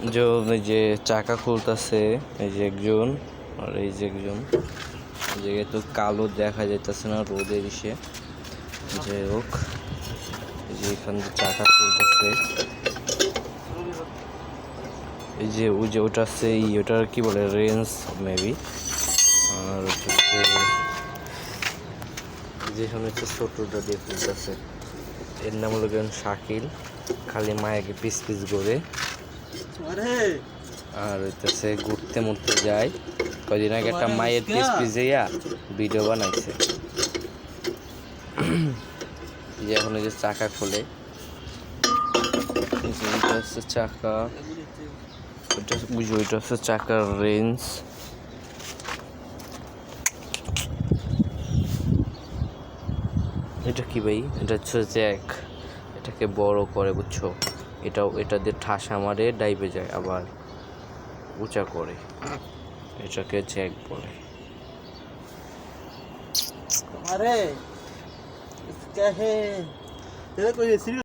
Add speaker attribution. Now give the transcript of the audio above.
Speaker 1: এই যে চাকা খুলতেছে, এই যে একজন, আর এই যে একজন, এই জায়গায় তো কালো দেখা যাইতেছে না রোদের ইসে। যাই হোক, এই যে এখানে চাকা খুলতেছে, এই যে ওই যে ওটা আছে, ওটার কি বলে, রেঞ্জ মেবি। আর যেখানে হচ্ছে ছোটটা দিয়ে খুলতেছে, এর নাম হলো শাকিল, খালি মায়াকে পিস পিস করে। আর হইতেছে ঘুরতে মুড়তে যায়, কয়দিন আগে একটা মায়ের পিস পিস যাইয়া ভিডিও বানাইছে। যে এখন যে চাকা খোলে, এটা হচ্ছে চাকা, ওইটা হচ্ছে চাকার রেঞ্জ। এটা কি ভাই? এটা হচ্ছে জ্যাক, এটাকে বড় করে, বুঝছো? এটা দিয়ে ঠাসা মারে ডাইবে যায়, আবার উঁচা করে, এটাকে জ্যাক বলে।
Speaker 2: अरे क्या है तेरे को ये